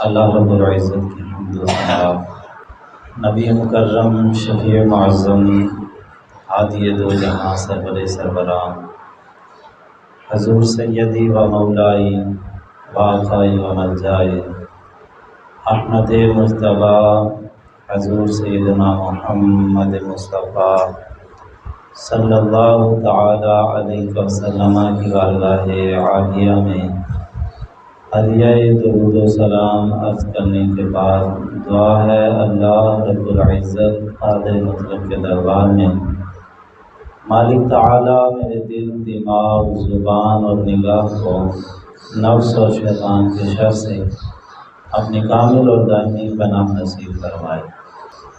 अल्लाह रब्बुल इज़्ज़त की हम्द व सना। नबी मुकर्रम शफ़ी मुअज़्ज़म हादी दो जहां सरवरे सरवरा हज़ूर सय्यदी व मौलाई व आक़ाई व मलजाई अहमद मुज्तबा हज़ूर सय्यदना मुहम्मद मुस्तफ़ा सल्लल्लाहु तआला अलैहि वसल्लम की बारगाह आलिया में हदियाए दुरूद व सलाम अर्ज़ करने के बाद दुआ है अल्लाह रब्बुल इज़्ज़त क़ादिर मुतलक़ के दरबार में मालिक ताला मेरे दिल, दिमाग, ज़ुबान और निगाह को नफ्स और शैतान के शर से अपनी कामिल और दायमी पनाह नसीब फरमाए।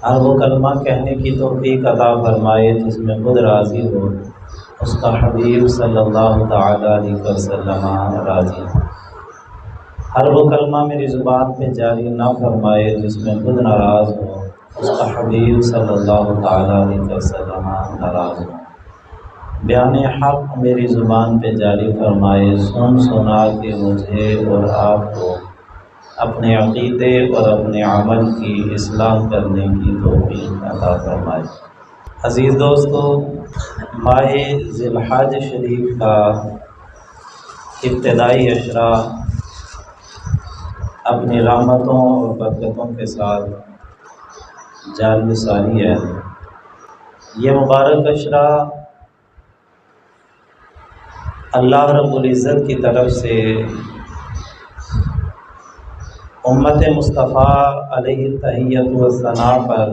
हर वो कलमा कहने की तौफ़ीक़ अता फरमाए जिसमें खुद राज़ी हो, उसका हबीब सल्लल्लाहु तआला अलैहि वसल्लम राज़ी हो। हर वो कलमा मेरी ज़ुबान पे जारी ना फरमाए जिसमें खुद नाराज़ हो, उसका हबीब सल्लल्लाहु तआला अलैहि वसल्लम नाराज़ हो। बयान हक़ मेरी ज़ुबान पे जारी फरमाए, सुन सुना के मुझे और आपको अपने अक़ीदे और अपने अमल की इस्लाह करने की तौफ़ीक़ अता फरमाए। अज़ीज़ दोस्तों, माह ज़िलहज शरीफ का इब्तिदाई अशरा अपनी रहमतों और बरकतों के साथ जारी सारी है। ये मुबारक अशरा अल्लाह रब्बुल इज़्ज़त की तरफ से उम्मत मुस्तफ़ा अलैहि तहिय्यत व सना पर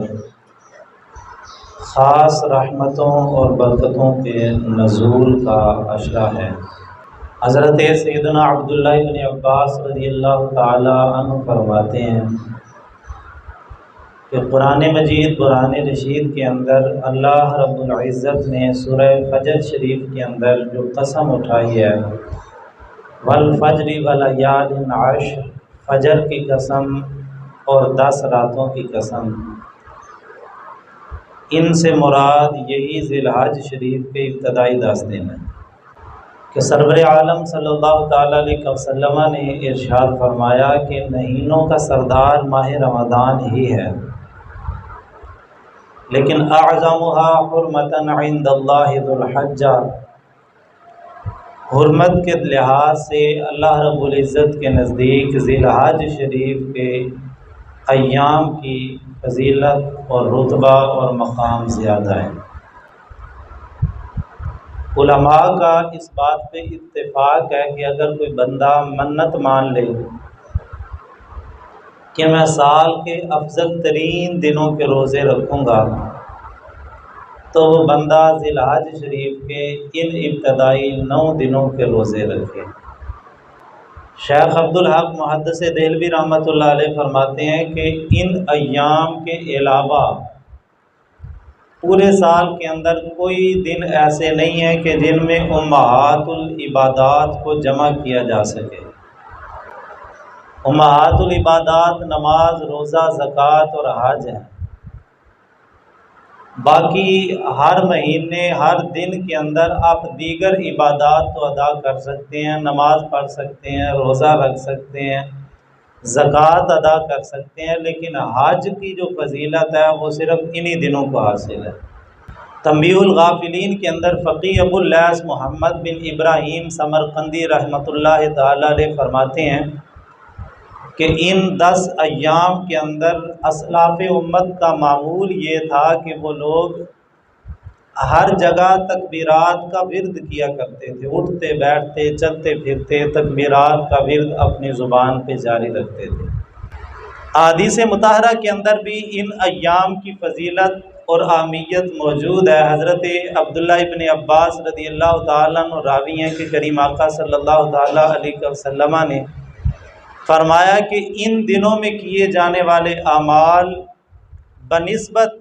ख़ास रहमतों और बरकतों के नज़ूल का अशरा है। हज़रत सैयदना अब्दुल्लाह इब्न अब्बास रज़ियल्लाहु ताला अन्हु फरमाते हैं कि कुरान मजीद कुरान रशीद के अंदर अल्लाह रब्बुल इज़्ज़त ने सूरह फजर शरीफ के अंदर जो कसम उठाई है, वल फज्रि व लयालिन अश्र, फजर की कसम और 10 रातों की कसम, इनसे मुराद यही ज़िलहज शरीफ के इब्तदाई 10 दिन हैं कि सरवर आलम सल्लल्लाहु ताला अलैहि वसल्लम ने इरशाद फरमाया कि महीनों का सरदार माह रमज़ान ही है, लेकिन अअज़मुहा हुर्मतन इंदल्लाहि ज़ुल हज्जा, हुर्मत के लिहाज से अल्लाह रब्बुल इज़्ज़त के नज़दीक ज़िलहज शरीफ के अय्याम की फजीलत और रुतबा और मकाम ज़्यादा है। उलमा का इस बात पे इत्तेफाक है कि अगर कोई बंदा मन्नत मान ले कि मैं साल के अफजल तरीन दिनों के रोज़े रखूँगा, तो वो बंदा ज़िलहज शरीफ के इन इब्तदाई 9 दिनों के रोज़े रखे। शेख अब्दुल हक मुहद्दिस देहलवी रहमतुल्लाह अलैह फरमाते हैं कि इन अय्याम के अलावा पूरे साल के अंदर कोई दिन ऐसे नहीं है कि जिनमें उम्महातुल इबादात को जमा किया जा सके। उम्महातुल इबादात नमाज, रोज़ा, ज़कात और हज है। बाकी हर महीने हर दिन के अंदर आप दीगर इबादात तो अदा कर सकते हैं, नमाज पढ़ सकते हैं, रोज़ा रख सकते हैं, ज़कात अदा कर सकते हैं, लेकिन हज की जो फजीलत है वो सिर्फ़ इन्हीं दिनों को हासिल है। तंबीहुल गाफिलीन के अंदर फ़क़ीह अबुल लैस मोहम्मद बिन इब्राहीम समरकंदी रहमतुल्लाह ताला अलैह फरमाते हैं कि इन 10 अय्याम के अंदर असलाफ़ उम्मत का मामूल ये था कि वो लोग हर जगह तकबीरात का विर्द किया करते थे, उठते बैठते चलते फिरते तकबीरात का विर्द अपनी ज़ुबान पे जारी रखते थे। अहादीस मुताहरा के अंदर भी इन अय्याम की फजीलत और अहमियत मौजूद है। हज़रत अब्दुल्लाह इब्न अब्बास रज़ियल्लाहु ताला अन्हु रावी हैं कि करीम आका सल्लल्लाहु ताला अलैहि वसल्लम ने फरमाया कि इन दिनों में किए जाने वाले अमाल बनिस्बत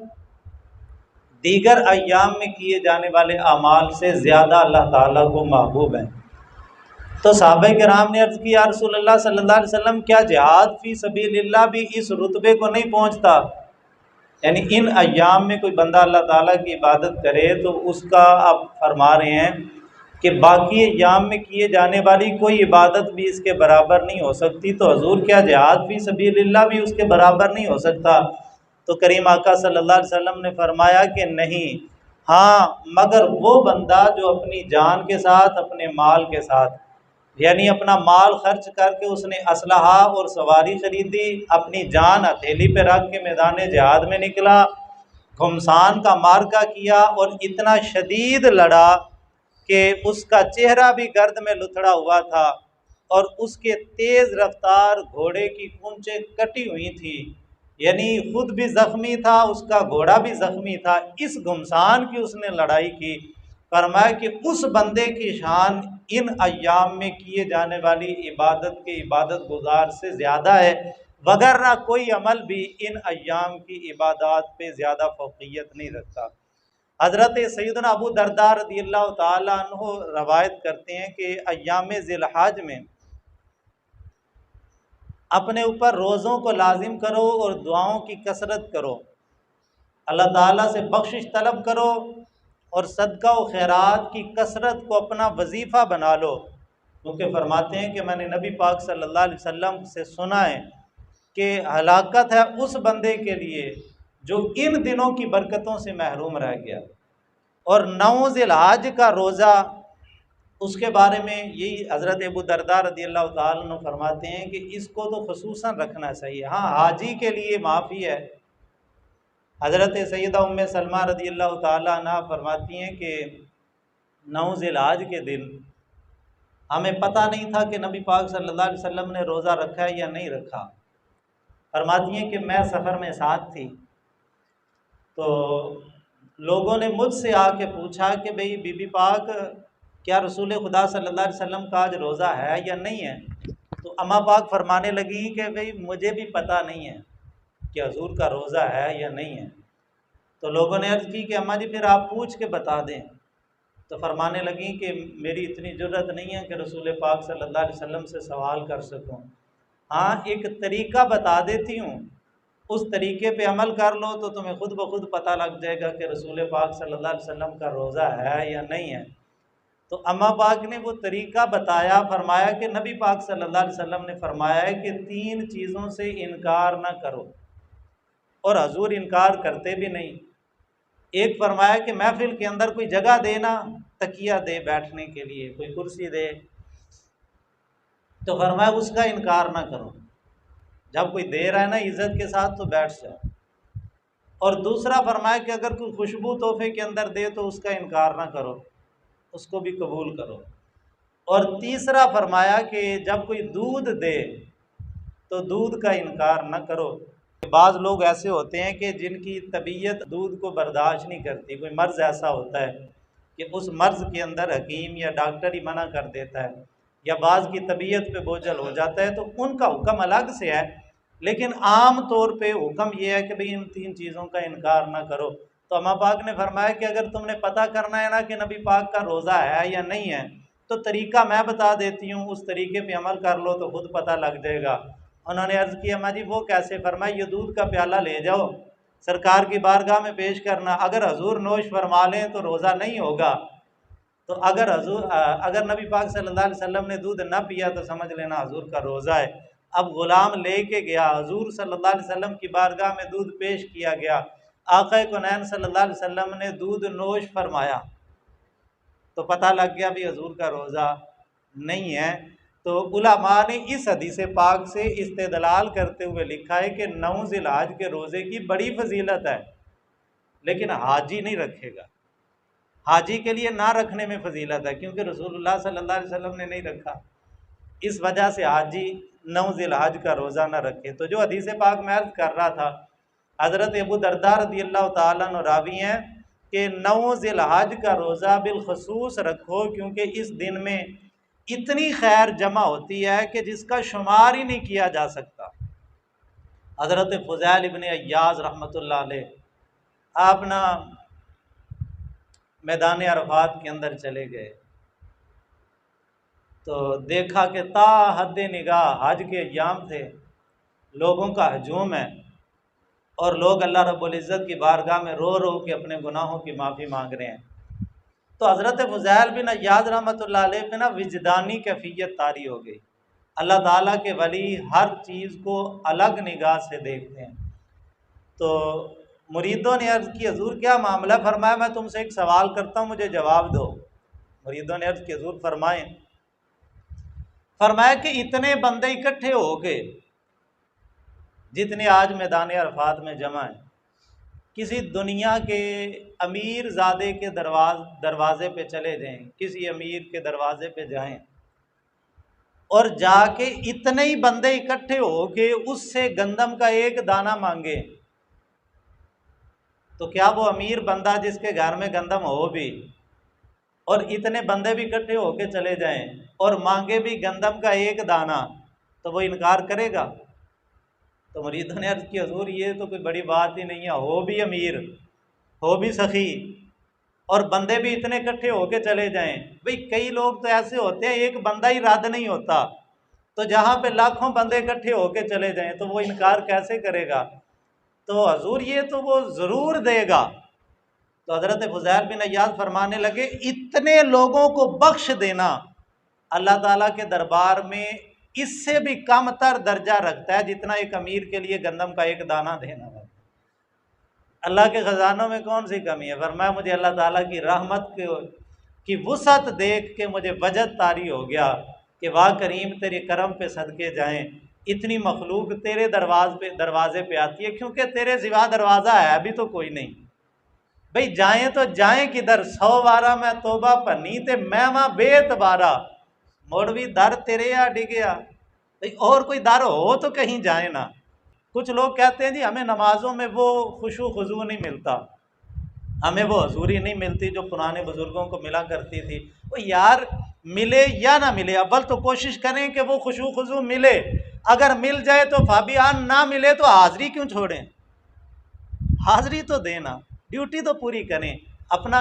दीगर अय्याम में किए जाने वाले अमाल से ज़्यादा अल्लाह ताला को महबूब हैं। तो सहाबा किराम ने अर्ज़ की, या रसूलल्लाह सल्लल्लाहु अलैहि वसल्लम, क्या जिहाद फ़ी सबीलिल्लाह भी इस रुतबे को नहीं पहुँचता? यानी इन अय्याम में कोई बंदा अल्लाह ताला की इबादत करे तो उसका आप फरमा रहे हैं कि बाकी अय्याम में किए जाने वाली कोई इबादत भी इसके बराबर नहीं हो सकती, तो हजूर क्या जिहाद फी सबीलिल्लाह भी उसके बराबर नहीं हो सकता? तो करीम आका सल्लल्लाहु अलैहि वसल्लम ने फरमाया कि नहीं, हाँ, मगर वो बंदा जो अपनी जान के साथ, अपने माल के साथ, यानी अपना माल खर्च करके उसने असलहा और सवारी खरीदी, अपनी जान हथेली पे रख के मैदान जिहाद में निकला, घुमसान का मार्का किया और इतना शदीद लड़ा कि उसका चेहरा भी गर्द में लुथड़ा हुआ था और उसके तेज़ रफ्तार घोड़े की पूंछें कटी हुई थी, यानी खुद भी ज़ख्मी था, उसका घोड़ा भी ज़ख्मी था। इस घुमसान की उसने लड़ाई की। फरमाया कि उस बंदे की शान इन अय्याम में किए जाने वाली इबादत के इबादत गुजार से ज़्यादा है, वगरना कोई अमल भी इन अय्याम की इबादत पे ज़्यादा फ़ौक़ियत नहीं रखता। हज़रत सैयदना अबू दरदा रज़ियल्लाहु ताला अन्हु रवायत करते हैं कि अय्याम ज़िलहज में अपने ऊपर रोज़ों को लाजिम करो और दुआओं की कसरत करो, अल्लाह ताला से बख्शिश तलब करो और सदका व खैरात की कसरत को अपना वजीफ़ा बना लो। क्योंकि फरमाते हैं कि मैंने नबी पाक सल्लल्लाहु अलैहि वसल्लम से सुना है कि हलाकत है उस बंदे के लिए जो इन दिनों की बरकतों से महरूम रह गया। और 9 ज़िलहज का रोज़ा, उसके बारे में यही हज़रत अबू दरदा रज़ियल्लाहु ताला अन्हु फरमाते हैं कि इसको तो खुसूसन रखना चाहिए। हाँ, हाजी के लिए माफ़ी है। हज़रत सैयदा उम्मे सलमा रज़ियल्लाहु ताला अन्हा फरमाती हैं कि 9 ज़िलहज के दिन हमें पता नहीं था कि नबी पाक सल्लल्लाहु अलैहि वसल्लम ने रोज़ा रखा है या नहीं रखा। फरमाती हैं कि मैं सफ़र में साथ थी, तो लोगों ने मुझसे आके पूछा कि भाई बीबी पाक, क्या रसूल खुदा सल्लल्लाहु अलैहि वसल्लम का आज रोज़ा है या नहीं है? तो अम्मा पाक फरमाने लगी कि भाई मुझे भी पता नहीं है कि हजूर का रोज़ा है या नहीं है। तो लोगों ने अर्ज़ की कि अम्मा जी फिर आप पूछ के बता दें। तो फरमाने लगी कि मेरी इतनी ज़रूरत नहीं है कि रसूल पाक सल्लल्लाहु अलैहि वसल्लम से सवाल कर सकूं। हाँ, एक तरीका बता देती हूँ, उस तरीके पे अमल कर लो तो तुम्हें खुद ब खुद पता लग जाएगा कि रसूल पाक सल्लल्लाहु अलैहि वसल्लम का रोज़ा है या नहीं है। तो अम्मा पाक ने वो तरीका बताया, फरमाया कि नबी पाक सल्लल्लाहु अलैहि वसल्लम ने फरमाया है कि 3 चीज़ों से इनकार ना करो, और हजूर इनकार करते भी नहीं। एक फरमाया कि महफिल के अंदर कोई जगह देना, तकिया दे बैठने के लिए, कोई कुर्सी दे, तो फरमाया उसका इनकार ना करो। जब कोई दे रहा है ना इज़्ज़त के साथ तो बैठ जाओ। और दूसरा फरमाया कि अगर कोई खुशबू तोहफे के अंदर दे तो उसका इनकार ना करो, उसको भी कबूल करो। और तीसरा फरमाया कि जब कोई दूध दे तो दूध का इनकार न करो। बाज़ लोग ऐसे होते हैं कि जिनकी तबीयत दूध को बर्दाश्त नहीं करती, कोई मर्ज़ ऐसा होता है कि उस मर्ज़ के अंदर हकीम या डॉक्टर ही मना कर देता है, या बाज़ की तबीयत पे बोझल हो जाता है, तो उनका हुक्म अलग से है। लेकिन आम तौर पे हुक्म ये है कि भाई इन 3 चीज़ों का इनकार ना करो। तो अम्मा पाक ने फरमाया कि अगर तुमने पता करना है ना कि नबी पाक का रोज़ा है या नहीं है, तो तरीका मैं बता देती हूँ, उस तरीके पे अमल कर लो तो खुद पता लग जाएगा। उन्होंने अर्ज़ किया, अम्मा जी वो कैसे? फरमाया ये दूध का प्याला ले जाओ, सरकार की बारगाह में पेश करना, अगर हजूर नोश फरमा लें तो रोज़ा नहीं होगा। तो अगर नबी पाक सल्लल्लाहु अलैहि वसल्लम ने दूध न पिया तो समझ लेना हजूर का रोज़ा है। अब ग़ुलाम लेके गया, हजूर सल्लल्लाहु अलैहि वसल्लम की बारगाह में दूध पेश किया गया, आक़ा कौनैन सल्लल्लाहु अलैहि वसल्लम ने दूध नोश फरमाया, तो पता लग गया भी हजूर का रोज़ा नहीं है। तो उलमा ने इस हदीस पाक से इस्तेदलाल करते हुए लिखा है कि 9 ज़िलहज के रोज़े की बड़ी फजीलत है, लेकिन हाजी नहीं रखेगा। हाजी के लिए ना रखने में फजीलत है, क्योंकि रसूलुल्लाह सल्लल्लाहु अलैहि वसल्लम ने नहीं रखा, इस वजह से हाजी 9 ज़िलहज का रोज़ा ना रखे। तो जो हदीस पाक मैं अर्ज़ कर रहा था, हज़रत अबू दरदा रज़ियल्लाहु ताला अन्हु रावी हैं कि 9 ज़िलहज का रोज़ा बिलखसूस रखो, क्योंकि इस दिन में इतनी खैर जमा होती है कि जिसका शुमार ही नहीं किया जा सकता। हज़रत फ़ुज़ैल इब्न अय्याज़ रहमतुल्लाह अलैह आप ना मैदान अरफात के अंदर चले गए, तो देखा कि ता हद निगाह हज के अय्याम थे, लोगों का हजूम है और लोग अल्लाह रब्बुल इज़्ज़त की बारगाह में रो रो के अपने गुनाहों की माफ़ी मांग रहे हैं। तो हज़रत फ़ुज़ैल बिन अय्याज़ रहमतुल्लाह अलैह पे ना विजदानी कैफियत तारी हो गई। अल्लाह ताला के वली हर चीज़ को अलग निगाह से देखते हैं। तो मुरीदों ने अर्ज़ की, हजूर क्या मामला? फरमाया मैं तुमसे एक सवाल करता हूँ, मुझे जवाब दो। मुरीदों ने अर्ज़ की, हजूर फरमाएं। फरमाया कि इतने बंदे इकट्ठे हो गए जितने आज मैदान अरफात में जमा है, किसी दुनिया के अमीर ज़ादे के दरवाजे पे चले जाएं, किसी अमीर के दरवाजे पे जाएं और जाके इतने ही बंदे इकट्ठे हो के उससे गंदम का एक दाना मांगे, तो क्या वो अमीर बंदा जिसके घर में गंदम हो भी और इतने बंदे भी इकट्ठे होके चले जाएं और मांगे भी गंदम का एक दाना, तो वो इनकार करेगा? तो मुरीदों ने अर्ज़ की, हजूर ये तो कोई बड़ी बात ही नहीं है, हो भी अमीर, हो भी सखी और बंदे भी इतने इकट्ठे होके चले जाएं। भाई कई लोग तो ऐसे होते हैं एक बंदा ही रद्द नहीं होता, तो जहाँ पे लाखों बंदे इकट्ठे होके चले जाएं तो वो इनकार कैसे करेगा? तो हजूर ये तो वो ज़रूर देगा। तो हज़रत फ़ुज़ैल बिन अय्याज़ फरमाने लगे, इतने लोगों को बख्श देना अल्लाह ताला के दरबार में इससे भी कम तर दर्जा रखता है जितना एक अमीर के लिए गंदम का एक दाना देना है। अल्लाह के ख़जानों में कौन सी कमी है? फरमाया मुझे अल्लाह ताला की रहमत की वुसअत देख के मुझे वजद तारी हो गया कि वाह करीम तेरे करम पे सदके जाएं, इतनी मखलूक तेरे दरवाजे पे आती है, क्योंकि तेरे सिवा दरवाज़ा है अभी तो कोई नहीं। भाई जाएं तो जाएं किधर? 100 बारा मैं तोबा पन्नी ते मैं वहां बेतबारा, मुड़ भी दर तेरे आ डिगया। भाई और कोई दर हो तो कहीं जाए ना। कुछ लोग कहते हैं जी हमें नमाजों में वो खुशू खुजू नहीं मिलता, हमें वो हजूरी नहीं मिलती जो पुराने बुजुर्गों को मिला करती थी। वो यार मिले या ना मिले, अव्वल तो कोशिश करें कि वो खुशू खुजू मिले, अगर मिल जाए तो फाबियान, ना मिले तो हाजिरी क्यों छोड़ें? हाजिरी तो देना, ड्यूटी तो पूरी करें, अपना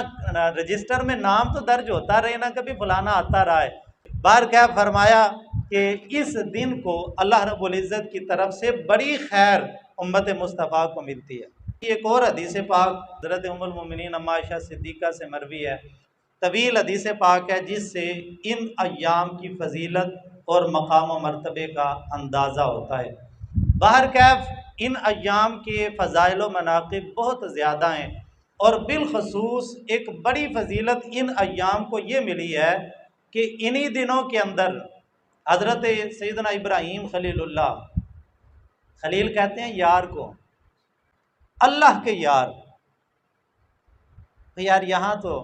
रजिस्टर में नाम तो दर्ज होता रहे ना, कभी बुलाना आता रहा है। बार क्या फरमाया कि इस दिन को अल्लाह रब्बुल इज़्ज़त की तरफ से बड़ी खैर उम्मत मुस्तफ़ा को मिलती है। एक और हदीस पाक हज़रत उम्मुल मोमिनीन अम्मा आयशा सिद्दीक़ा से मरवी है, तवील हदीस पाक है, जिससे इन अय्याम की फजीलत और मकाम व मर्तबे का अंदाज़ा होता है। बाहर कैफ इन अय्याम के फ़ज़ाइल व मनाक़िब बहुत ज़्यादा हैं और बिलखसूस एक बड़ी फजीलत इन अय्याम को ये मिली है कि इन्हीं दिनों के अंदर हज़रत सैयदना इब्राहीम खलीलुल्लाह, खलील कहते हैं यार को, अल्लाह के यार। तो यार यहाँ तो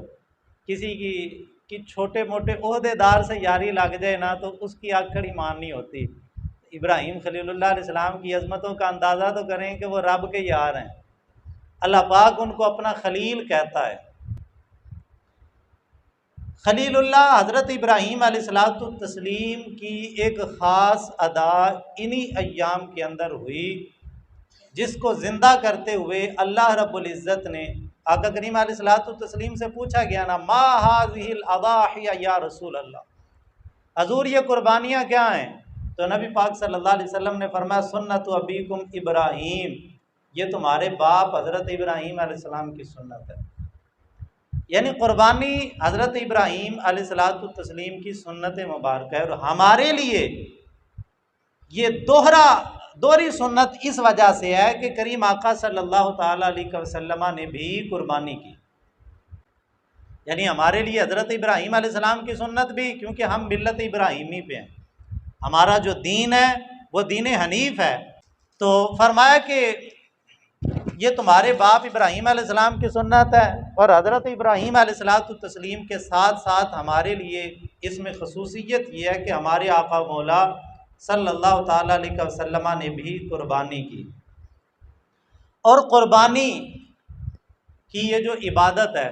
किसी की छोटे मोटे ओहदेदार से यारी लग जाए ना तो उसकी आखिर ईमान नहीं होती। इब्राहीम खलीलुल्लाह अलैहिस्सलाम की अज़मतों का अंदाज़ा तो करें कि वो रब के यार हैं। अल्लाह पाक उनको अपना खलील कहता है। खलीलुल्लाह हज़रत इब्राहीम अलैहिस्सलाम की एक ख़ास अदा इन्हीं अय्याम के अंदर हुई, जिसको ज़िंदा करते हुए अल्लाह रब्बुल इज़्ज़त ने आका करीम अलैहिस्सलाम से पूछा गया ना, मा हाज़िहिल अदाहिया या रसूल अल्लाह, हजूर ये कुर्बानियाँ क्या हैं? तो नबी पाक सल्लल्लाहु अलैहि वसल्लम ने फरमाया, सुन्नत अबीकुम इब्राहीम, ये तुम्हारे बाप हज़रत इब्राहीम अलैहिस्सलाम की सुन्नत है। यानी कुर्बानी हज़रत इब्राहीम अलैहिस्सलाम की सुन्नत मुबारक है। और हमारे लिए ये दोहरी सुन्नत इस वजह से है कि करीम आका सल्लल्लाहु ताला अलैहि वसल्लम ने भी कुर्बानी की। यानी हमारे लिए हज़रत इब्राहीम अलैहिस्सलाम की सुन्नत भी, क्योंकि हम मिल्लत इब्राहीमी पे हैं, हमारा जो दीन है वो दीन हनीफ है। तो फरमाया कि ये तुम्हारे बाप इब्राहीम अलैहिस्सलाम की सुन्नत है और हज़रत इब्राहीम अलैहिस्सलाम के साथ साथ हमारे लिए इसमें खसूसियत ये है कि हमारे आका मौला सल्लल्लाहु ताला अलैहि वसल्लम ने भी कुर्बानी की। और कुर्बानी की ये जो इबादत है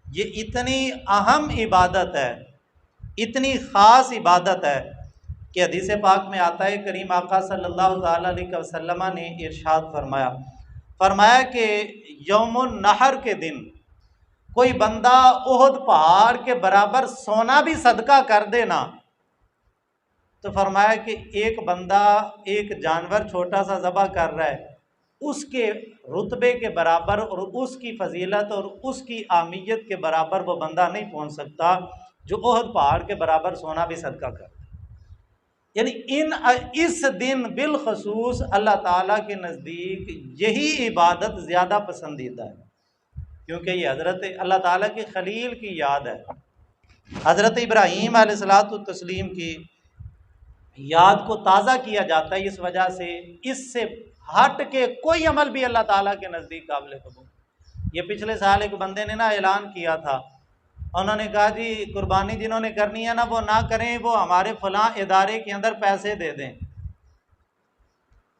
ये इतनी अहम इबादत है, इतनी ख़ास इबादत है कि हदीस पाक में आता है, करीम आका सल्लल्लाहु ताला अलैहि वसल्लम ने इरशाद फरमाया कि यौमुन नहर के दिन कोई बंदा ओहद पहाड़ के बराबर सोना भी सदका कर देना, तो फरमाया कि एक बंदा एक जानवर छोटा सा ज़बह कर रहा है उसके रुतबे के बराबर और उसकी फजीलत और उसकी आमियत के बराबर वो बंदा नहीं पहुंच सकता जो ओहद पहाड़ के बराबर सोना भी सदका कर। यानी इस दिन बिलखसूस अल्लाह ताला के नज़दीक यही इबादत ज़्यादा पसंदीदा है, क्योंकि ये हज़रत अल्लाह ताला के खलील की याद है, हज़रत इब्राहीम अलैहिस्सलातु तस्लीम की याद को ताज़ा किया जाता है। इस वजह से इससे हट के कोई अमल भी अल्लाह ताला के नज़दीक काबिल कबूल। ये पिछले साल एक बंदे ने ना ऐलान किया था, उन्होंने कहा जी कुर्बानी जिन्होंने करनी है ना वो ना करें, वो हमारे फलां इदारे के अंदर पैसे दे दें।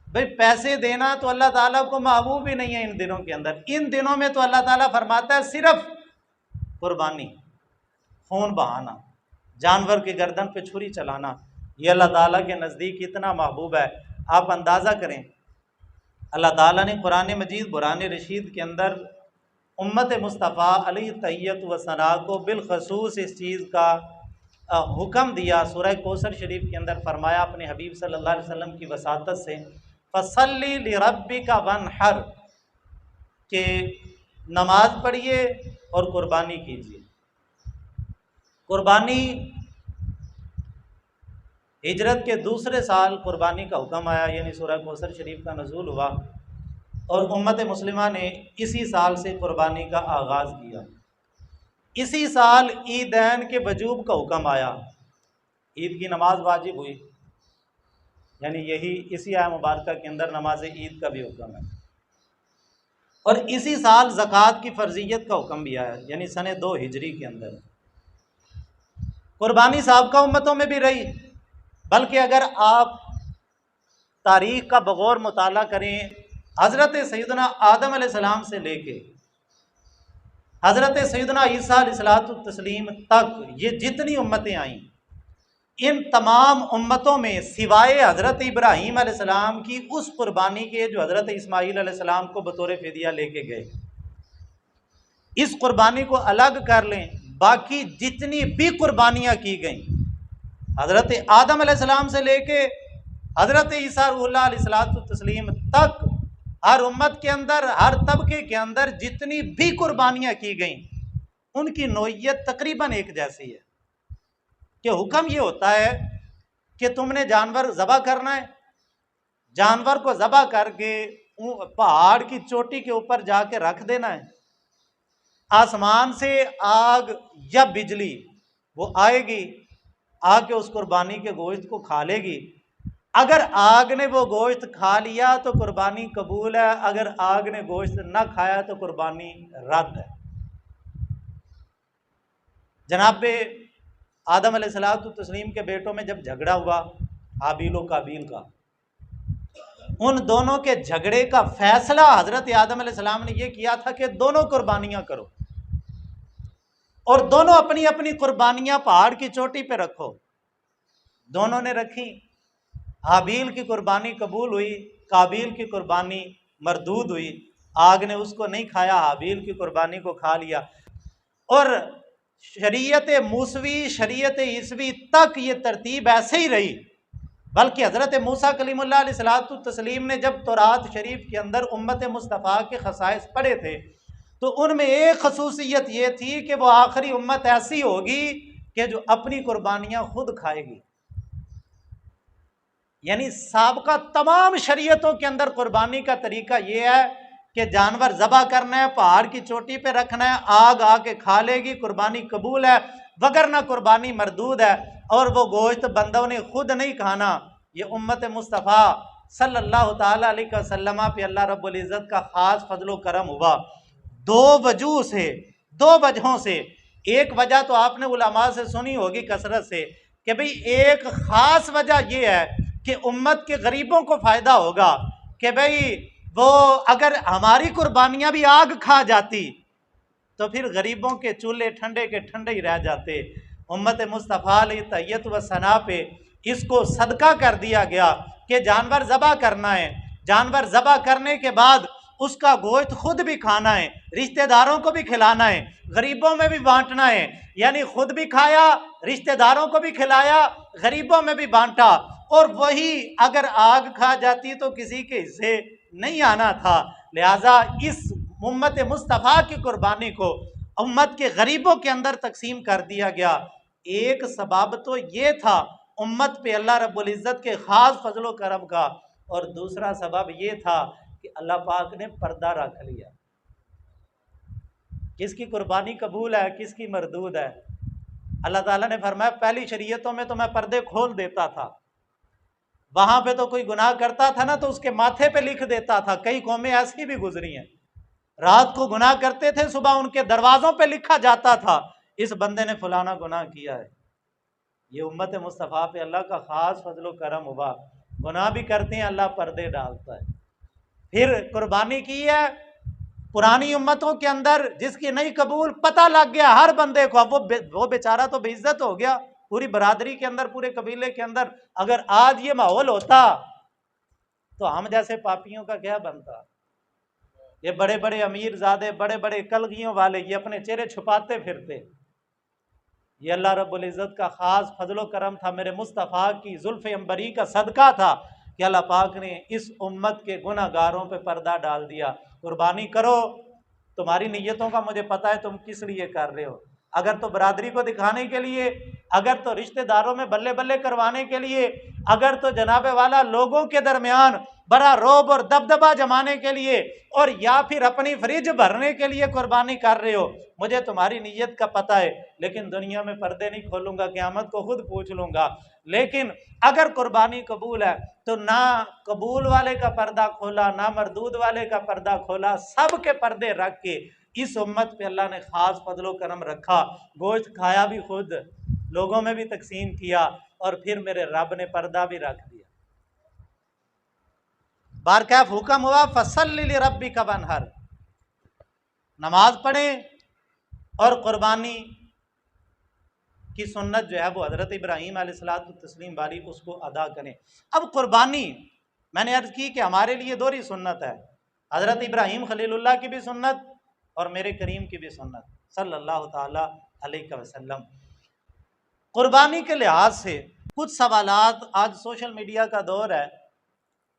भाई पैसे देना तो अल्लाह ताला को महबूब ही नहीं है इन दिनों के अंदर। इन दिनों में तो अल्लाह ताला फरमाता है सिर्फ कुर्बानी, खून बहाना, जानवर की गर्दन पे छुरी चलाना, ये अल्लाह ताला के नज़दीक इतना महबूब है। आप अंदाज़ा करें, अल्लाह ताला ने कुरान मजीद कुरान रशीद के अंदर उम्मत मुस्तफ़ा अलैहि तहियत व सना को बिलखसूस इस चीज़ का हुक्म दिया। सूरह कौसर शरीफ के अंदर फरमाया अपने हबीब सल्लल्लाहु अलैहि वसल्लम की वसातत से, फसल्ली लिरब्बिका वनहर, के नमाज पढ़िए और कुर्बानी कीजिए। कुर्बानी हिजरत के दूसरे साल कुर्बानी का हुक्म आया, यानी सूरह कौसर शरीफ का नज़ूल हुआ और उम्मत मुस्लिमा ने इसी साल से कुर्बानी का आगाज़ किया। इसी साल ईदैन के वजूब का हुक्म आया, ईद की नमाज वाजिब हुई, यानी यही इसी आय मुबारक के अंदर नमाज ईद का भी हुक्म है। और इसी साल ज़कात की फ़र्जियत का हुक्म भी आया, यानी सन 2 हिजरी के अंदर। कुर्बानी साबका उम्मतों में भी रही, बल्कि अगर आप तारीख़ का बगौर मुताला करें, हज़रत सैयदना आदम अलैहिस्सलाम से लेके हज़रत सैयदना ईसा अलैहिस्सलातु तस्लीम तक ये जितनी उम्मतें आईं, इन तमाम उम्मतों में सिवाय हज़रत इब्राहीम अलैहिस्सलाम की उस कुर्बानी के जो हज़रत इस्माईल अलैहिस्सलाम को बतौर फ़िदिया लेके गए, इस कुर्बानी को अलग कर लें, बाकी जितनी भी कुर्बानियाँ की गईं हज़रत आदम अलैहिस्सलाम से लेके हज़रत ईसा अलैहिस्सलातु तस्लीम तक, हर उम्मत के अंदर, हर तबके के अंदर जितनी भी कुर्बानियाँ की गईं, उनकी नौइयत तकरीबन एक जैसी है कि हुक्म ये होता है कि तुमने जानवर ज़बह करना है, जानवर को ज़बह करके पहाड़ की चोटी के ऊपर जाके रख देना है। आसमान से आग या बिजली वो आएगी, आके उस कुर्बानी के गोश्त को खा लेगी। अगर आग ने वो गोश्त खा लिया तो कुर्बानी कबूल है, अगर आग ने गोश्त न खाया तो कुर्बानी रद्द है। जनाब आदम अलैहिस्सलातु तस्लीम के बेटों में जब झगड़ा हुआ हाबील और काबील का, उन दोनों के झगड़े का फैसला हजरत आदम अलैहिस्सलाम ने यह किया था कि दोनों कुर्बानियां करो और दोनों अपनी अपनी कुर्बानियां पहाड़ की चोटी पे रखो। दोनों ने रखी, हाबील की कुर्बानी कबूल हुई, काबील की कुर्बानी मरदूद हुई। आग ने उसको नहीं खाया, हाबील की कुर्बानी को खा लिया। और शरीयत मूसवी, शरीयत ईसवी तक ये तरतीब ऐसे ही रही, बल्कि हज़रत मूसा कलीमुल्लाह अलैहिस्सलातु तस्लीम ने जब तौरात शरीफ के अंदर उम्मत मुस्तफ़ा के खसाइस पढ़े थे तो उनमें एक खसूसियत ये थी कि वो आखिरी उम्मत ऐसी होगी कि जो अपनी कुर्बानियाँ खुद खाएगी। यानी साबका तमाम शरीयतों के अंदर कुर्बानी का तरीका यह है कि जानवर ज़बह करना है, पहाड़ की चोटी पे रखना है, आग आके खा लेगी, कुर्बानी कबूल है, वगरना कुर्बानी मरदूद है। और वो गोश्त बंदों ने खुद नहीं खाना। ये उम्मत मुस्तफ़ा सल्लल्लाहु ताला अलैहि वसल्लम पे अल्लाह रब्बुल इज़्ज़त का ख़ास फजलो करम हुआ दो वजह से, दो वजहों से। एक वजह तो आपने उलमा से सुनी होगी कसरत से कि भाई एक ख़ास वजह यह है कि उम्मत के गरीबों को फ़ायदा होगा कि भाई वो अगर हमारी कुर्बानियाँ भी आग खा जाती तो फिर गरीबों के चूल्हे ठंडे के ठंडे ही रह जाते। उम्मत मुस्तफ़ा अलैहि तहियत व सना पे इसको सदका कर दिया गया कि जानवर ज़बह करना है, जानवर ज़बह करने के बाद उसका गोश्त खुद भी खाना है, रिश्तेदारों को भी खिलाना है, गरीबों में भी बांटना है। यानी खुद भी खाया, रिश्तेदारों को भी खिलाया, गरीबों में भी बांटा। और वही अगर आग खा जाती तो किसी के हिस्से नहीं आना था। लिहाजा इस उम्मत मुस्तफ़ा की कुर्बानी को उम्मत के गरीबों के अंदर तकसीम कर दिया गया। एक सबब तो ये था उम्मत पे अल्लाह रब्बुल इज़्ज़त के ख़ास फजलो करम का, और दूसरा सबब ये था कि अल्लाह पाक ने पर्दा रख लिया। किसकी कुर्बानी कबूल है, किसकी मरदूद है। अल्लाह ताला ने फरमाया पहली शरीयतों में तो मैं पर्दे खोल देता था, वहां पे तो कोई गुनाह करता था ना तो उसके माथे पे लिख देता था। कई कौमें ऐसी भी गुजरी हैं, रात को गुनाह करते थे, सुबह उनके दरवाजों पे लिखा जाता था इस बंदे ने फलाना गुनाह किया है। ये उम्मत मुस्तफ़ा पे अल्लाह का खास फजलो करम हुआ। गुनाह भी करते हैं, अल्लाह पर्दे डालता है। फिर कुर्बानी की है पुरानी उम्मतों के अंदर, जिसकी नहीं कबूल पता लग गया हर बंदे को, अब वो बेचारा तो बेइज्जत हो गया पूरी बरादरी के अंदर, पूरे कबीले के अंदर। अगर आज ये माहौल होता तो हम जैसे पापियों का क्या बनता। ये बड़े बड़े अमीर ज़ादे, बड़े बड़े कलगियों वाले, ये अपने चेहरे छुपाते फिरते। ये अल्लाह रब्बुल इज़्ज़त का ख़ास फजलो करम था, मेरे मुस्तफ़ा की जुल्फ़े अंबरी का सदका था कि अल्लाह पाक ने इस उम्मत के गुनहगारों पे पर्दा डाल दिया। कुर्बानी करो, तुम्हारी नीयतों का मुझे पता है, तुम किस लिए कर रहे हो। अगर तो बरादरी को दिखाने के लिए, अगर तो रिश्तेदारों में बल्ले बल्ले करवाने के लिए, अगर तो जनाबे वाला लोगों के दरमियान बड़ा रोब और दबदबा जमाने के लिए, और या फिर अपनी फ्रिज भरने के लिए कुर्बानी कर रहे हो, मुझे तुम्हारी नीयत का पता है। लेकिन दुनिया में पर्दे नहीं खोलूंगा, क़यामत को खुद पूछ लूंगा। लेकिन अगर कुर्बानी कबूल है तो ना कबूल वाले का पर्दा खोला, ना मरदूद वाले का पर्दा खोला, सब के पर्दे रख के इस उम्मत पे अल्लाह ने खास फजलो करम रखा। गोश्त खाया भी खुद, लोगों में भी तकसीम किया, और फिर मेरे रब ने पर्दा भी रख दिया। बार कैफ हुक्म हुआ फसल्लि लिरब्बिका वन्हर, नमाज पढ़े और कुर्बानी की सुन्नत जो है वो हज़रत इब्राहीम अलैहिस्सलातु तस्लीम वाली उसको अदा करें। अब कुर्बानी मैंने अर्ज़ की कि हमारे लिए दोहरी सुन्नत है, हज़रत इब्राहीम खलीलुल्लाह की भी सुन्नत और मेरे करीम की भी सुन्नत सल्लल्लाहु ताला अलैहि वसल्लम। कुर्बानी के लिहाज से कुछ सवालात, आज सोशल मीडिया का दौर है,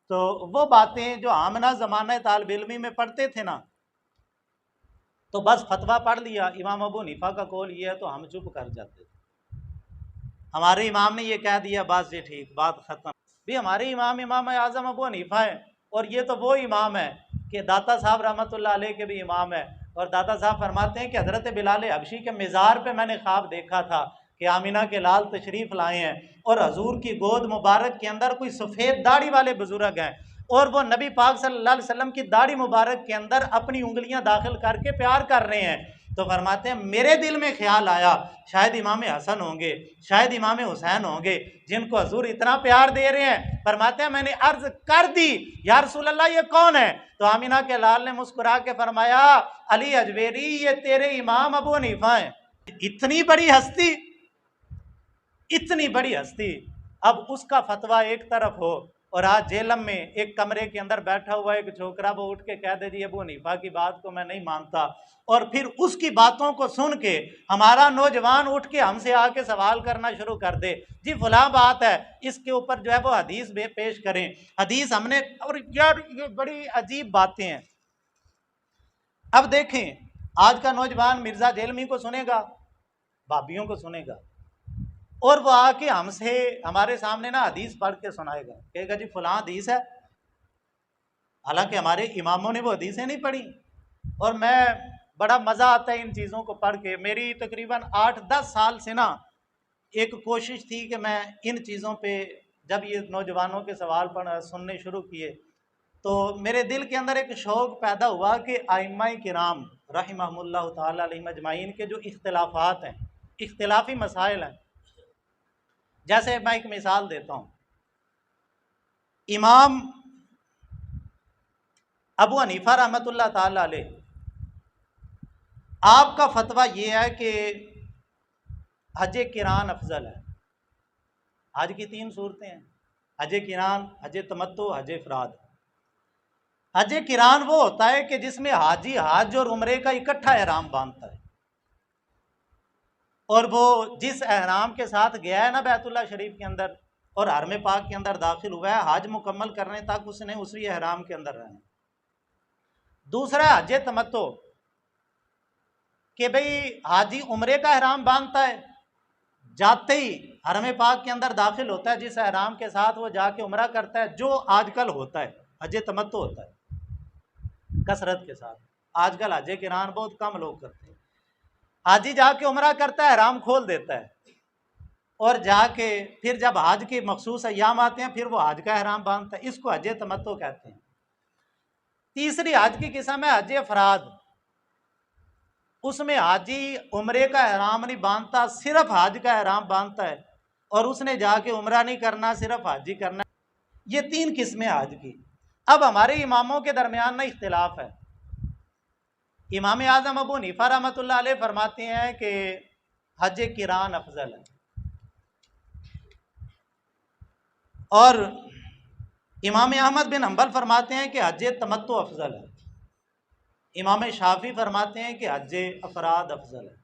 तो वो बातें जो आमना ज़माना तालिब इल्मी में पढ़ते थे ना, तो बस फतवा पढ़ लिया इमाम अबू हनीफा का कौल ये है तो हम चुप कर जाते थे। हमारे इमाम ने ये कह दिया, बस ये ठीक, बात ख़त्म। भी हमारे इमाम आज़म अबू हनीफा है, और ये तो वो इमाम है कि दाता साहब रहमतुल्लाह अलैह के भी इमाम है। और दाता साहब फरमाते हैं कि हज़रत बिलाल हबशी के मज़ार पे मैंने ख्वाब देखा था कि आमिना के लाल तशरीफ़ लाए हैं, और हजूर की गोद मुबारक के अंदर कोई सफ़ेद दाढ़ी वाले बुजुर्ग हैं, और वो नबी पाक सल्लल्लाहु अलैहि वसल्लम की दाढ़ी मुबारक के अंदर अपनी उंगलियां दाखिल करके प्यार कर रहे हैं। तो फरमाते हैं मेरे दिल में ख्याल आया शायद इमाम हसन होंगे, शायद इमाम हुसैन होंगे, जिनको हजूर इतना प्यार दे रहे हैं। फरमाते हैं मैंने अर्ज कर दी या रसूल अल्लाह ये कौन है। तो आमिना के लाल ने मुस्कुरा के फरमाया अली अजवेरी, ये तेरे इमाम अबू हनीफा हैं। इतनी बड़ी हस्ती, इतनी बड़ी हस्ती। अब उसका फतवा एक तरफ हो, और आज जेलम में एक कमरे के अंदर बैठा हुआ एक छोकरा वो उठ के कह दे जी अबू हनीफा की बात को मैं नहीं मानता, और फिर उसकी बातों को सुन के हमारा नौजवान उठ के हमसे आके सवाल करना शुरू कर दे, जी फला बात है, इसके ऊपर जो है वो हदीस पेश करें। हदीस हमने, और यार ये बड़ी अजीब बातें हैं। अब देखें आज का नौजवान मिर्जा जेलमी को सुनेगा, भाभियों को सुनेगा, और वो आके हमसे हमारे सामने ना हदीस पढ़ के सुनाएगा, कहेगा जी फलां हदीस है, हालांकि हमारे इमामों ने वो हदीसें नहीं पढ़ी। और मैं बड़ा मज़ा आता है इन चीज़ों को पढ़ के। मेरी तकरीबन 8-10 साल से ना एक कोशिश थी कि मैं इन चीज़ों पे, जब ये नौजवानों के सवाल सुनने शुरू किए तो मेरे दिल के अंदर एक शौक़ पैदा हुआ कि आइम्मा किराम रहमहुमुल्लाह ताला अलैहिम अजमाइन के जो इख्तिलाफ़ात हैं, इख्तिलाफ़ी मसाइल हैं, जैसे मैं एक मिसाल देता हूँ। इमाम अबू हनीफा रहमतुल्लाह ताला अलैह, आपका फतवा ये है कि हज किरान अफजल है। हज की 3 सूरतें हैं, हज किरान, हज तमत्तु, हज इफराद। हज किरान वो होता है कि जिसमें हाजी हज और उम्रे का इकट्ठा एहराम बांधता है, और वो जिस एहराम के साथ गया है ना बैतुल्लाह शरीफ के अंदर, और हरम पाक के अंदर दाखिल हुआ है, हज मुकम्मल करने तक उसने उसी एहराम के अंदर रहना। दूसरा हज तमत्तो, कि भाई हाजी उम्रे का एहराम बांधता है, जाते ही हरम पाक के अंदर दाखिल होता है, जिस एहराम के साथ वो जाके उम्रा करता है, जो आजकल होता है हज तमत्तो होता है कसरत के साथ। आजकल हज किरान बहुत कम लोग करते हैं। हाजी जाके उम्रा करता है, एहराम खोल देता है और जाके फिर जब हज के मखसूस अय्याम आते हैं फिर वो हज का एहराम बांधता है, इसको हज तमत्तो कहते हैं। तीसरी हज की किस्म है हज अफराद। उसमें हाजी उम्रे का एहराम नहीं बांधता, सिर्फ हज का एहराम बांधता है और उसने जाके उम्रा नहीं करना, सिर्फ हज ही करना। ये 3 किस्में हज की। अब हमारे इमामों के दरमियान ना इख्तिलाफ है। इमाम आज़म अबू हनीफा रहमतुल्लाह अलैह फरमाते हैं कि हज किरान अफजल है, और इमाम अहमद बिन हंबल फरमाते हैं कि हज तमत्तो अफजल है। इमाम शाफी फरमाते हैं कि हज अफराद अफजल है।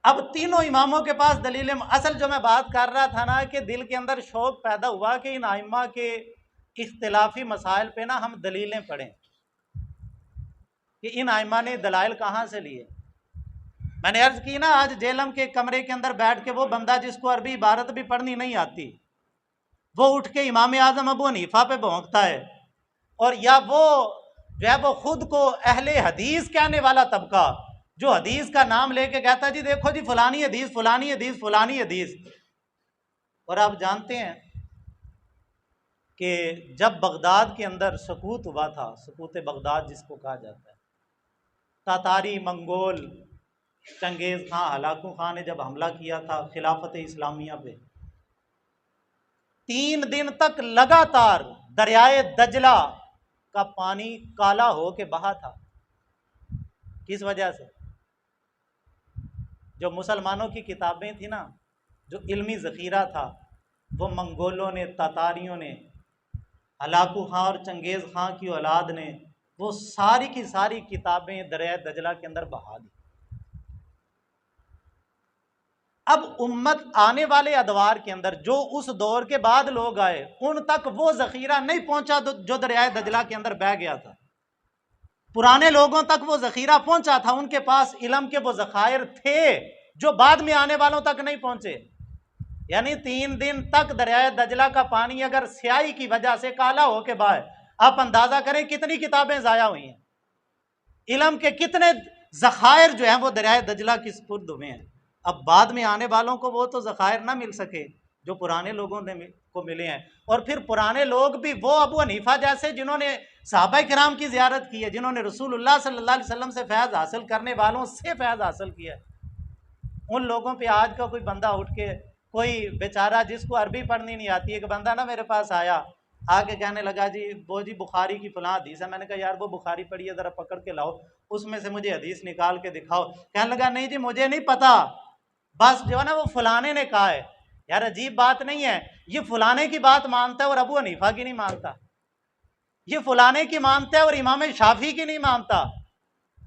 अब तीनों इमामों के पास दलील। असल जो मैं बात कर रहा था ना, कि दिल के अंदर शौक पैदा हुआ कि इन आइम्मा के इख्तिलाफी मसाइल पे ना हम दलीलें पढ़ें कि इन आइम्मा ने दलाइल कहाँ से लिए। मैंने अर्ज की ना, आज जेलम के कमरे के अंदर बैठ के वो बंदा जिसको अरबी इबारत भी पढ़नी नहीं आती, वो उठ के इमाम आज़म अबू हनीफा पे भौंकता है, और या वो जो है वो खुद को अहले हदीस कहने वाला तबका जो हदीस का नाम लेके कहता है जी देखो जी फलानी हदीस फलानी हदीस फलानी हदीस। और आप जानते हैं कि जब बगदाद के अंदर सकूत हुआ था, सकूत बगदाद जिसको कहा जाता है, तातारी मंगोल चंगेज़ खां हलाकू खां ने जब हमला किया था खिलाफत इस्लामिया पे, 3 दिन तक लगातार दरियाए दजला का पानी काला हो के बहा था। किस वजह से? जो मुसलमानों की किताबें थी ना, जो इल्मी ज़ख़ीरा था, वो मंगोलों ने, तातारियों ने, हलाकू खां और चंगेज़ खां की औलाद ने वो सारी की सारी किताबें दरिया दजला के अंदर बहा दी। अब उम्मत आने वाले अदवार के अंदर जो उस दौर के बाद लोग आए, उन तक वो ज़ख़ीरा नहीं पहुंचा जो दरिया दजला के अंदर बह गया था। पुराने लोगों तक वो ज़ख़ीरा पहुंचा था, उनके पास इल्म के वो ज़खायर थे जो बाद में आने वालों तक नहीं पहुंचे। यानी 3 दिन तक दरिया दजला का पानी अगर स्याही की वजह से काला होके बहे, आप अंदाजा करें कितनी किताबें ज़ाया हुई हैं, इल्म के कितने ज़खायर जो हैं वो दरिया दजला की सुपुर्द हुए हैं। अब बाद में आने वालों को वो तो ज़खायर ना मिल सके जो पुराने लोगों ने को मिले हैं। और फिर पुराने लोग भी वो अबू हनीफा जैसे जिन्होंने सहाबा किराम की ज़ियारत की है, जिन्होंने रसूलुल्लाह सल्लल्लाहु अलैहि वसल्लम से फैज़ हासिल करने वालों से फैज़ हासिल किया है, उन लोगों पे आज का कोई बंदा उठ के, कोई बेचारा जिसको अरबी पढ़नी नहीं आती, एक बंदा ना मेरे पास आया, आके कहने लगा जी वो जी बुखारी की फलां हदीस है। मैंने कहा यार वो बुखारी पढ़ी है, ज़रा पकड़ के लाओ, उसमें से मुझे हदीस निकाल के दिखाओ। कहने लगा नहीं जी मुझे नहीं पता, बस जो है ना वो फलाने ने कहा है। यार अजीब बात नहीं है, ये फलाने की बात मानता है और अबू हनीफा की नहीं मानता, ये फलाने की मानता है और इमाम शाफी की नहीं मानता।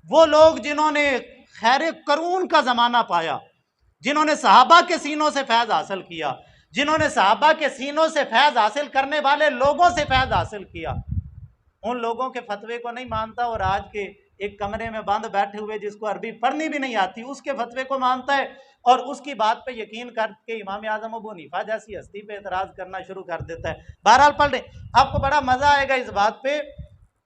वो लोग जिन्होंने खैर करून का ज़माना पाया, जिन्होंने सहाबा के सीनों से फैज़ हासिल किया, जिन्होंने सहाबा के सीनों से फैज़ हासिल करने वाले लोगों से फैज़ हासिल किया, उन लोगों के फतवे को नहीं मानता, और आज के एक कमरे में बंद बैठे हुए जिसको अरबी पढ़नी भी नहीं आती उसके फतवे को मानता है, और उसकी बात पे यकीन करके इमाम आज़म अबू हनीफा जैसी हस्ती पे एतराज़ करना शुरू कर देता है। बहरहाल पढ़ लें, आपको बड़ा मज़ा आएगा इस बात पे।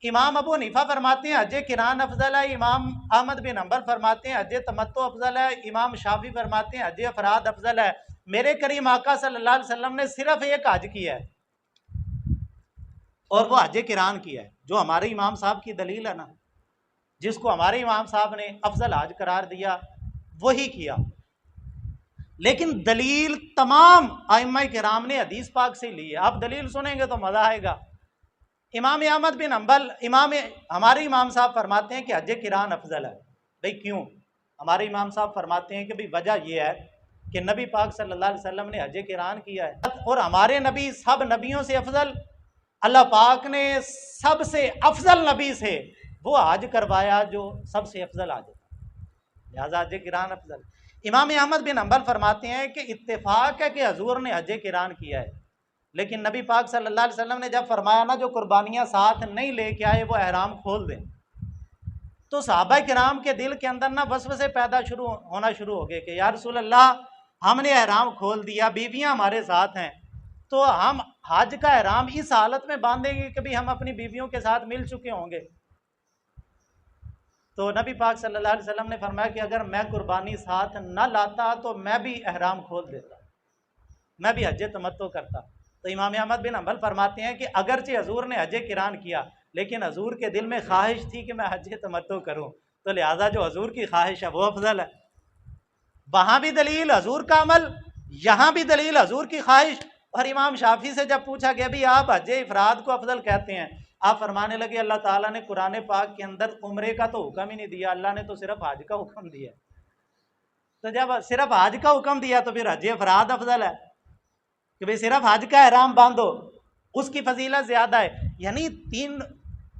इमाम अबू हनीफा फरमाते हैं हज किरान अफजल है, इमाम अहमद बिन हंबल फरमाते हैं हज तमत्तो अफजल है, इमाम शाफी फरमाते हैं हज अफराद अफजल है। मेरे करीम आका सल्लल्लाहु अलैहि वसल्लम ने सिर्फ एक हज किया है और वो हज किरान किया है, जो हमारे इमाम साहब की दलील है ना, जिसको हमारे इमाम साहब ने अफजल हज करार दिया वही किया। लेकिन दलील तमाम आइम्मा किराम ने हदीस पाक से ली है। आप दलील सुनेंगे तो मज़ा आएगा। इमाम अहमद बिन हंबल हमारे इमाम साहब फरमाते हैं कि हज किरान अफजल है। भाई क्यों? हमारे इमाम साहब फरमाते हैं कि भाई वजह यह है कि नबी पाक सल्लल्लाहु अलैहि वसल्लम ने हज किरान किया है, और हमारे नबी सब नबियों से अफजल, अल्लाह पाक ने सबसे अफजल नबी से वो हज करवाया जो सबसे अफजल हज था, लिहाजा हज किरान अफजल। इमाम अहमद बिन हम्बल फरमाते हैं कि इत्तेफाक है कि हजूर ने हज किरान किया है, लेकिन नबी पाक सल्लल्लाहु अलैहि वसल्लम ने जब फरमाया ना जो कुर्बानियाँ साथ नहीं लेके आए वो एहराम खोल दें, तो सहाबा किराम के दिल के अंदर ना वसवसे पैदा होना शुरू हो गए कि या रसूल अल्लाह हमने एहराम खोल दिया, बीवियां हमारे साथ हैं, तो हम हज का एहराम इस हालत में बांधेंगे कि भी हम अपनी बीवियों के साथ मिल चुके होंगे। तो नबी पाक सल्लल्लाहु अलैहि वसल्लम ने फरमाया कि अगर मैं कुर्बानी साथ न लाता तो मैं भी एहराम खोल देता, मैं भी हज तमत्तो करता। तो इमाम अहमद बिन हम्बल फरमाते हैं कि अगरचे हजूर ने हज किरान किया, लेकिन हजूर के दिल में ख्वाहिश थी कि मैं हज तमत्तो करूं, तो लिहाजा जो हजूर की ख्वाहिश है वो अफजल है। वहां भी दलील हजूर का अमल, यहाँ भी दलील हजूर की ख्वाहिश। और इमाम शाफी से जब पूछा गया भी आप हज इफराद को अफजल कहते हैं, आप फरमाने लगे अल्लाह ताला ने कुरान पाक के अंदर उम्रे का तो हुक्म ही नहीं दिया, अल्लाह ने तो सिर्फ हज का हुक्म दिया। तो जब सिर्फ हज का हुक्म दिया तो फिर हज इफराद अफजल है कि भाई सिर्फ हज का एहराम बांधो, उसकी फजीलत ज्यादा है। यानी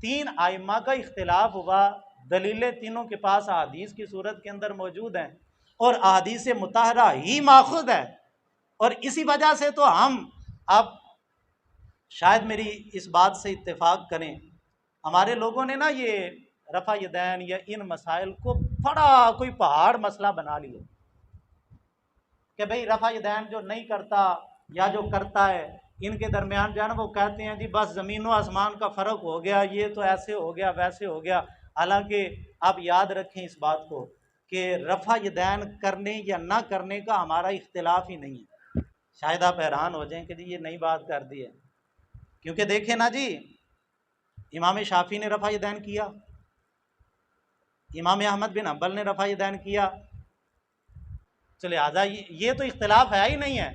तीन आइमा का इख्तिलाफ हुआ, दलीलें तीनों के पास अहादीस की सूरत के अंदर मौजूद हैं और अहादीस मुताहरा ही माखुद है। और इसी वजह से तो हम अब शायद मेरी इस बात से इत्तेफाक करें, हमारे लोगों ने ना ये रफ़ा यदैन या इन मसाइल को बड़ा कोई पहाड़ मसला बना लिया कि भाई रफ़ा यदैन जो नहीं करता या जो करता है इनके दरमियान जो है ना वो कहते हैं जी बस ज़मीन व आसमान का फ़र्क हो गया, ये तो ऐसे हो गया वैसे हो गया। हालांकि आप याद रखें इस बात को कि रफ़ा यदैन करने या ना करने का हमारा इख्तिलाफ ही नहीं है। शायद आप हैरान हो जाएं कि जी ये नई बात कर दी है, क्योंकि देखें ना जी, इमाम शाफी ने रफ़ा यदैन किया, इमाम अहमद बिन हम्बल ने रफ़ा यदैन किया, तो लिहाजा ये तो इख्तिलाफ है ही नहीं है।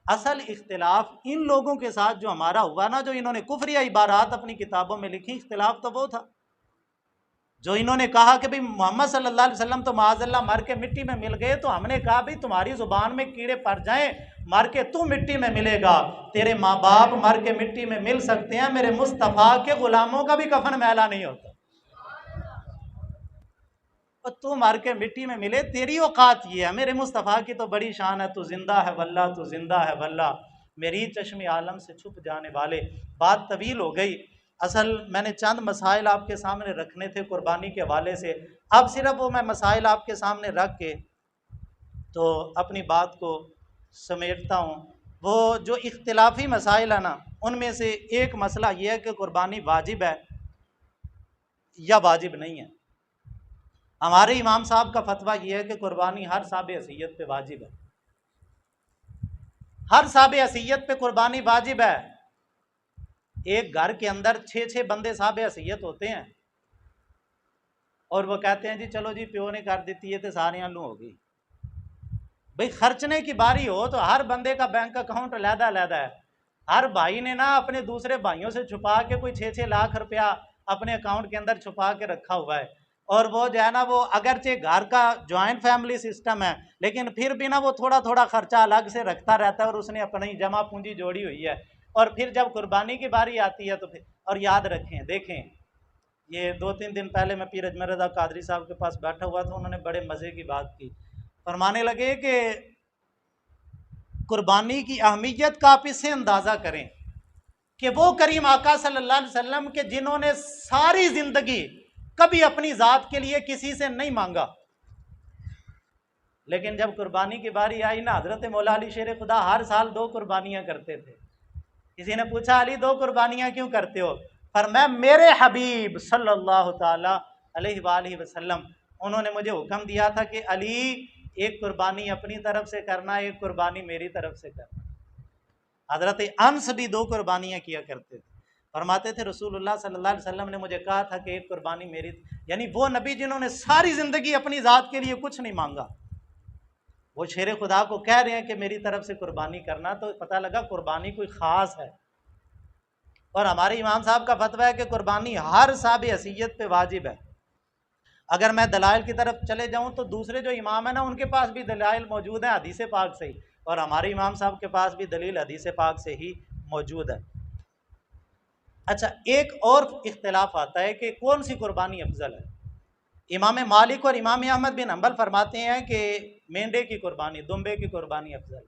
असल इख्तिलाफ इन लोगों के साथ जो हमारा हुआ ना, जो इन्होंने कुफरिया इबारात अपनी किताबों में लिखी, इख्तिलाफ तो वो था जो इन्होंने कहा कि भाई मोहम्मद सल्लल्लाहु अलैहि वसल्लम तो माज़अल्लाह मर के मिट्टी में मिल गए, तो हमने कहा भाई तुम्हारी ज़ुबान में कीड़े पड़ जाएं, मर के तू मिट्टी में मिलेगा, तेरे माँ बाप मर के मिट्टी में मिल सकते हैं, मेरे मुस्तफ़ा के गुलामों का भी कफन मैला नहीं होता, और तू मर के मिट्टी में मिले, तेरी औकात ये है, मेरे मुस्तफ़ा की तो बड़ी शान है, तू जिंदा है वल्ला, तू जिंदा है वल्ला, मेरी चश्मे आलम से छुप जाने वाले। बात तवील हो गई, असल मैंने चंद मसाइल आपके सामने रखने थे कुर्बानी के हवाले से, अब सिर्फ वो मैं मसाइल आपके सामने रख के तो अपनी बात को समेटता हूँ। वो जो इख्तिलाफी मसाइल है ना, उनमें से एक मसला ये है कि कुर्बानी वाजिब है या वाजिब नहीं है। हमारे इमाम साहब का फतवा यह है कि कुर्बानी हर साहब हसीयत पे वाजिब है, हर साहब हसीयत पे कुर्बानी वाजिब है। एक घर के अंदर 6-6 बंदे साहब हसीयत होते हैं और वो कहते हैं जी चलो जी प्यो ने कर दी है तो सारे आलू हो गई। भाई खर्चने की बारी हो तो हर बंदे का बैंक अकाउंट अलहदा है, हर भाई ने ना अपने दूसरे भाइयों से छुपा के कोई 6-6 लाख रुपया अपने अकाउंट के अंदर छुपा के रखा हुआ है, और वो जो है ना वो अगरचे घर का जॉइंट फैमिली सिस्टम है लेकिन फिर भी ना वो थोड़ा थोड़ा खर्चा अलग से रखता रहता है और उसने अपनी जमा पूंजी जोड़ी हुई है। और फिर जब कुर्बानी की बारी आती है तो फिर, और याद रखें, देखें ये 2-3 दिन पहले मैं पीर अजमर रज़ा कादरी साहब के पास बैठा हुआ था, उन्होंने बड़े मज़े की बात की, फरमाने लगे कि कुर्बानी की अहमियत का आप इससे अंदाज़ा करें कि वो करीम आका सल्लल्लाहु अलैहि वसल्लम के जिन्होंने सारी ज़िंदगी कभी अपनी ज़ात के लिए किसी से नहीं मांगा, लेकिन जब कुर्बानी की बारी आई ना, हज़रत मौला अली शेर खुदा हर साल 2 कुर्बानियाँ करते थे। किसी ने पूछा अली 2 कुर्बानियाँ क्यों करते हो? फरमाया मेरे हबीब सल्लल्लाहु ताला अलैहि वसल्लम, उन्होंने मुझे हुक्म दिया था कि अली एक कुर्बानी अपनी तरफ से करना, एक कुर्बानी मेरी तरफ से करना। हज़रत अनस भी 2 कुर्बानियाँ किया करते थे, फरमाते थे रसूलुल्लाह सल्लल्लाहु अलैहि वसल्लम ने मुझे कहा था कि एक कुर्बानी मेरी, यानी वो नबी जिन्होंने सारी ज़िंदगी अपनी ज़ात के लिए कुछ नहीं मांगा, वो शेर खुदा को कह रहे हैं कि मेरी तरफ से कुर्बानी करना, तो पता लगा कुर्बानी कोई ख़ास है। और हमारे इमाम साहब का फतवा है कि कुर्बानी हर साहब हसीयत पे वाजिब है। अगर मैं दलाइल की तरफ चले जाऊं तो दूसरे जो इमाम है ना, उनके पास भी दलाइल मौजूद हैं हदीस पाक से ही, और हमारे इमाम साहब के पास भी दलील हदीस पाक से ही मौजूद है। अच्छा, एक और इख्तिलाफ आता है कि कौन सी कुर्बानी अफजल है। इमाम मालिक और इमाम अहमद बिन हम्बल फरमाते हैं कि मेंढे की कुर्बानी, दुम्बे की कुर्बानी अफजल।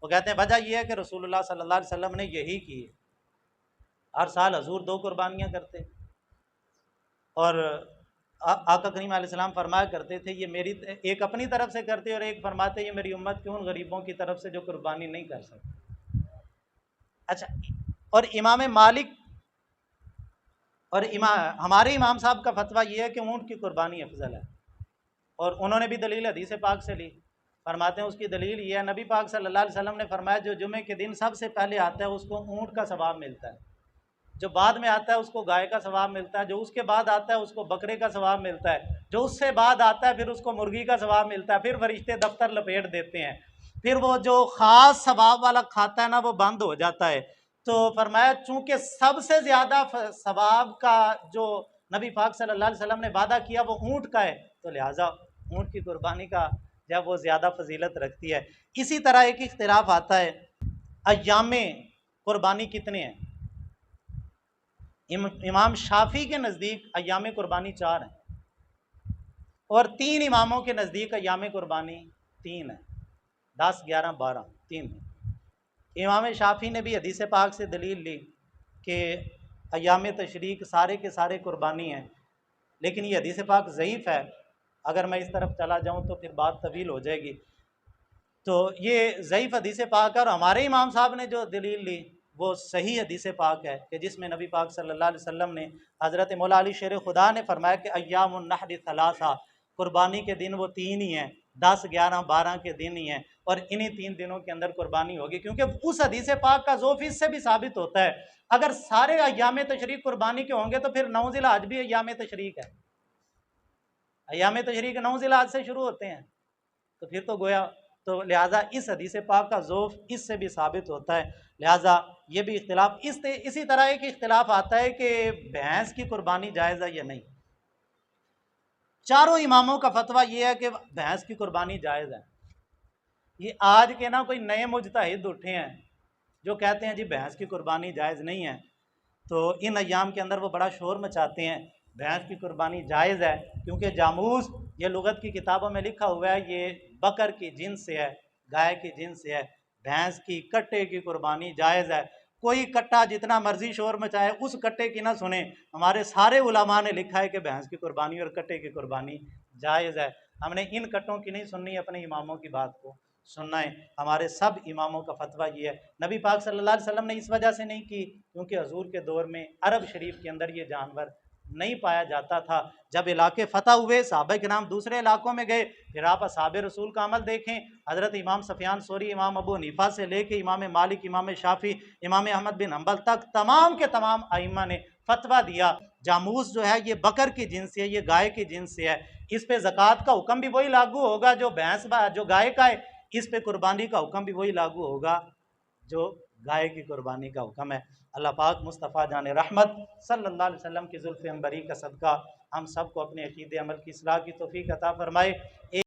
वो कहते हैं वजह यह है कि रसूलुल्लाह सल्लल्लाहु अलैहि वसल्लम ने यही की है। हर साल हजूर 2 कुर्बानियाँ करते और आका करीम अलैहिस्सलाम फरमाया करते थे ये मेरी, एक अपनी तरफ से करते और एक फरमाते ये मेरी उम्मत के उन गरीबों की तरफ से जो कुर्बानी नहीं कर सकते। अच्छा, और इमाम मालिक और हमारे इमाम साहब का फतवा ये है कि ऊँट की कुर्बानी अफजल है, और उन्होंने भी दलील हदीस पाक से ली। फरमाते हैं उसकी दलील ये है, नबी पाक सल्लल्लाहु अलैहि वसल्लम ने फरमाया जो जुमे के दिन सबसे पहले आता है उसको ऊँट का सवाब मिलता है, जो बाद में आता है उसको गाय का सवाब मिलता है, जो उसके बाद आता है उसको बकरे का सवाब मिलता है, जो उससे बाद आता है फिर उसको मुर्गी का सवाब मिलता है, फिर फरिश्ते दफ्तर लपेट देते हैं, फिर वो जो ख़ास सवाब वाला खाता है ना वो बंद हो जाता है। तो फरमाया चूँकि सबसे ज़्यादा सवाब का जो नबी पाक सल्लल्लाहु अलैहि वसल्लम ने वादा किया वो ऊँट का है, तो लिहाजा ऊँट की कुर्बानी का जब वो ज़्यादा फजीलत रखती है। इसी तरह एक इख्तिलाफ आता है अय्यामे कुर्बानी कितने हैं। इमाम शाफी के नज़दीक अय्याम कुर्बानी 4 हैं और 3 इमामों के नज़दीक अय्याम कुर्बानी 3 है, 10, 11, 12, 3 है। इमाम शाफी ने भी हदीस पाक से दलील ली कि अय्याम तशरीक सारे के सारे कुर्बानी हैं, लेकिन ये हदीस पाक ज़ईफ़ है। अगर मैं इस तरफ चला जाऊँ तो फिर बात तवील हो जाएगी। तो ये ज़ईफ़ हदीस पाक है, और हमारे इमाम साहब ने जो दलील ली वो सही हदीस पाक है कि जिसमें नबी पाक सल्लल्लाहु अलैहि वसल्लम ने हज़रत मौला अली शेर खुदा ने फरमाया कि अय्यामुन नहर सलासा, कुर्बानी के दिन वो 3 ही हैं, 10, 11, 12 के दिन ही हैं, और इन्हीं 3 दिनों के अंदर कुर्बानी होगी। क्योंकि उस हदीस पाक का ज़ोफ़ इससे भी साबित होता है, अगर सारे अय्याम तशरीक कुर्बानी के होंगे तो फिर 9 ज़िलहज भी अय्याम तशरीक है। अय्याम तशरीक 9 ज़िलहज से शुरू होते हैं, तो फिर तो गोया, तो लिहाजा इस हदीस पाक का ज़ोफ़ इससे भी साबित होता है। लिहाजा ये भी इख्तिलाफ, इसी तरह एक इख्तिलाफ आता है कि भैंस की कुर्बानी जायज़ है या नहीं। चारों इमामों का फतवा ये है कि भैंस की कुर्बानी जायज़ है। ये आज के ना कोई नए मुजतहिद उठे हैं जो कहते हैं जी भैंस की कुर्बानी जायज़ नहीं है, तो इन अय्याम के अंदर वो बड़ा शोर मचाते हैं। भैंस की कुर्बानी जायज़ है क्योंकि जामूस, ये लुगत की किताबों में लिखा हुआ है, ये बकर की जिन्स से है, गाय की जिन्स से है। भैंस की कट्टे की कुर्बानी जायज़ है। कोई कट्टा जितना मर्जी शोर मचाए उस कट्टे की ना सुने। हमारे सारे उलमा ने लिखा है कि भैंस की कुर्बानी और कट्टे की कुर्बानी जायज़ है। हमने इन कट्टों की नहीं सुननी, अपने इमामों की बात को सुनना है। हमारे सब इमामों का फतवा ये है। नबी पाक सल्लल्लाहु अलैहि वसल्लम ने इस वजह से नहीं की क्योंकि हजूर के दौर में अरब शरीफ के अंदर ये जानवर नहीं पाया जाता था। जब इलाके फ़तह हुए, सहाबा किराम दूसरे इलाकों में गए, फिर आप असहाबे रसूल का अमल देखें। हज़रत इमाम सफ़ियान सोरी, इमाम अबू हनीफा से लेके इमाम मालिक, इमाम शाफ़ी, इमाम अहमद बिन हम्बल तक तमाम के तमाम आइम्मा ने फतवा दिया जामूस जो है ये बकर की जिन्स से है, ये गाय की जिन्स से है, इस पे ज़कात का हुक्म भी वही लागू होगा जो भैंस जो गाय का है, इस पे कुर्बानी का हुक्म भी वही लागू होगा जो गाय की कुर्बानी का हुक्म है। अल्लाह पाक मुस्तफ़ा जान रहमत सल्लल्लाहु अलैहि वसल्लम की जुल्फ़ अंबरी का सदका हम सबको अपने अक़ीदे अमल की इस्लाह की तौफ़ीक अता फ़रमाए।